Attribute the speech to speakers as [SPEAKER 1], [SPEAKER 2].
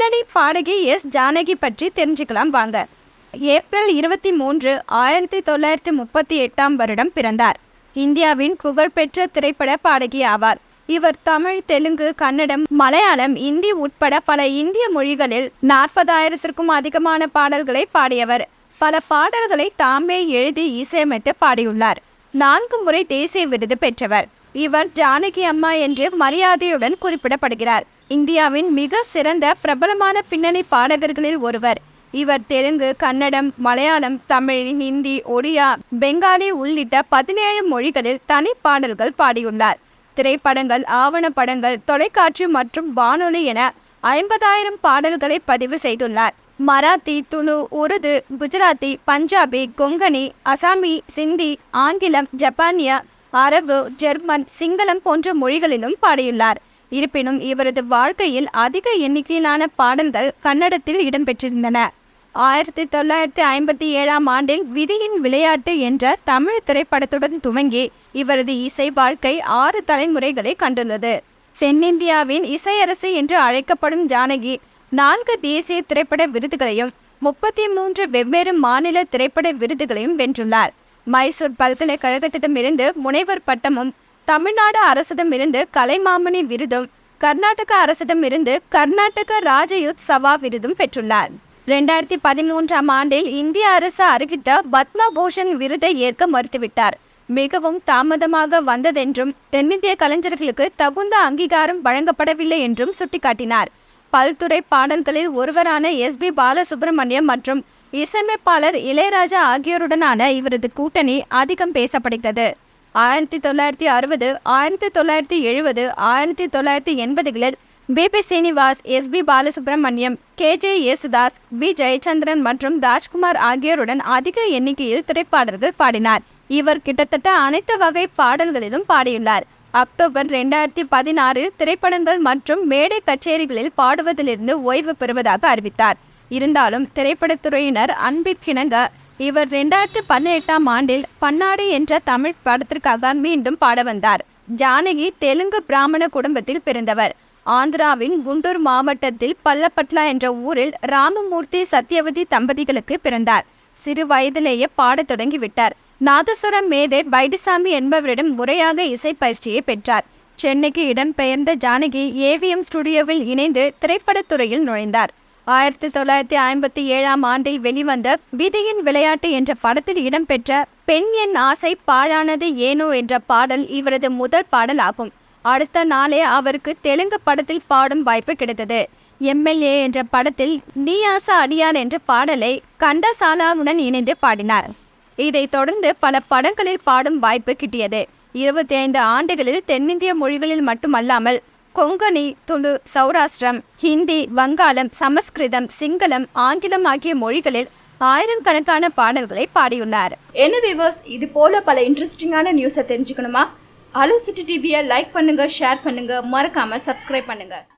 [SPEAKER 1] பின்னணி பாடகி எஸ் ஜானகி பற்றி தெரிஞ்சுக்கலாம் வாங்க. ஏப்ரல் 23, 1938 பிறந்தார். இந்தியாவின் புகழ்பெற்ற திரைப்பட பாடகி ஆவார். இவர் தமிழ், தெலுங்கு, கன்னடம், மலையாளம், இந்தி உட்பட பல இந்திய மொழிகளில் 40,000க்கும் அதிகமான பாடல்களை பாடியவர். பல பாடல்களை தாமே எழுதி இசையமைத்து பாடியுள்ளார். 4 முறை தேசிய விருது பெற்றவர். இவர் ஜானகி அம்மா என்று மரியாதையுடன் குறிப்பிடப்படுகிறார். இந்தியாவின் மிக சிறந்த பிரபலமான பின்னணி பாடகர்களில் ஒருவர். இவர் தெலுங்கு, கன்னடம், மலையாளம், தமிழ், ஹிந்தி, ஒடியா, பெங்காலி உள்ளிட்ட 17 மொழிகளில் தனி பாடல்கள் பாடியுள்ளார். திரைப்படங்கள், ஆவணப்படங்கள், தொலைக்காட்சி மற்றும் வானொலி என 50,000 பாடல்களை பதிவு செய்துள்ளார். மராத்தி, துளு, உருது, குஜராத்தி, பஞ்சாபி, கொங்கணி, அசாமி, சிந்தி, ஆங்கிலம், ஜப்பானிய, அரபு, ஜெர்மன், சிங்களம் போன்ற மொழிகளிலும் பாடியுள்ளார். இருப்பினும் இவரது வாழ்க்கையில் அதிக எண்ணிக்கையிலான பாடல்கள் கன்னடத்தில் இடம்பெற்றிருந்தன. 1957 விதியின் விளையாட்டு என்ற தமிழ் திரைப்படத்துடன் துவங்கி இவரது இசை வாழ்க்கை 6 தலைமுறைகளை கண்டுள்ளது. தென்னிந்தியாவின் இசையரசி என்று அழைக்கப்படும் ஜானகி 4 தேசிய திரைப்பட விருதுகளையும் 33 வெவ்வேறு மாநில திரைப்பட விருதுகளையும் வென்றுள்ளார். மைசூர் பல்கலைக்கழகத்திடமிருந்து முனைவர் பட்டமும், தமிழ்நாடு அரசிடமிருந்து கலைமாமணி விருதும், கர்நாடக அரசிடமிருந்து கர்நாடக ராஜயுத்சவா விருதும் பெற்றுள்ளார். 2013 இந்திய அரசு அறிவித்த பத்ம பூஷன் விருதை ஏற்க மறுத்துவிட்டார். மிகவும் தாமதமாக வந்ததென்றும் தென்னிந்திய கலைஞர்களுக்கு தகுந்த அங்கீகாரம் வழங்கப்படவில்லை என்றும் சுட்டிக்காட்டினார். பல்துறை பாடல்களில் ஒருவரான எஸ்.பி. பாலசுப்ரமணியம் மற்றும் இசையமைப்பாளர் இளையராஜா ஆகியோருடனான இவரது கூட்டணி அதிகம் பேசப்படுகிறது. 1960, 1970, 1980களில் P B. Sreenivas, S P. Balasubrahmanyam, K J. Yesudas, V. Jayachandran மற்றும் ராஜ்குமார் ஆகியோருடன் அதிக எண்ணிக்கையில் திரைப்பாடல்கள் பாடினார். இவர் கிட்டத்தட்ட அனைத்து வகை பாடல்களிலும் பாடியுள்ளார். அக்டோபர் 2016 திரைப்படங்கள் மற்றும் மேடை கச்சேரிகளில் பாடுவதிலிருந்து ஓய்வு பெறுவதாக அறிவித்தார். இருந்தாலும் திரைப்படத்துறையினர் அன்பிற்கிணங்க இவர் 2018 பன்னாடு என்ற தமிழ் படத்திற்காக மீண்டும் பாட வந்தார். ஜானகி தெலுங்கு பிராமண குடும்பத்தில் பிறந்தவர். ஆந்திராவின் குண்டூர் மாவட்டத்தில் பல்லப்பட்லா என்ற ஊரில் ராமமூர்த்தி, சத்யவதி தம்பதிகளுக்கு பிறந்தார். சிறு வயதிலேயே பாடத் தொடங்கிவிட்டார். நாதசுர மேதை பைடிசாமி என்பவரிடம் முறையாக இசை பயிற்சியை பெற்றார். சென்னைக்கு இடம்பெயர்ந்த ஜானகி ஏவிஎம் ஸ்டுடியோவில் இணைந்து திரைப்படத்துறையில் நுழைந்தார். 1957 வெளிவந்த விதியின் விளையாட்டு என்ற படத்தில் இடம்பெற்ற பெண் என் ஆசை பாழானது ஏனோ என்ற பாடல் இவரது முதல் பாடல் ஆகும். அடுத்த நாளே அவருக்கு தெலுங்கு படத்தில் பாடும் வாய்ப்பு கிடைத்தது. எம்எல்ஏ என்ற படத்தில் நீ ஆசா அடியார் என்ற பாடலை கண்டசாலாவுடன் இணைந்து பாடினார். இதைத் தொடர்ந்து பல படங்களில் பாடும் வாய்ப்பு கிட்டியது. 25 ஆண்டுகளில் தென்னிந்திய மொழிகளில் மட்டுமல்லாமல் கொங்கணி, துளு, சௌராஷ்டிரம், ஹிந்தி, வங்காளம், சமஸ்கிருதம், சிங்களம், ஆங்கிலம் ஆகிய மொழிகளில் 1000கணக்கான பாடல்களை பாடியுள்ளார்.
[SPEAKER 2] என்ன வியூவர்ஸ், இது போல பல இன்ட்ரெஸ்டிங்கான நியூஸை தெரிஞ்சுக்கணுமா? ஹலோ சிட்டி டிவியை லைக் பண்ணுங்க, ஷேர் பண்ணுங்க, மறக்காம சப்ஸ்கிரைப் பண்ணுங்க.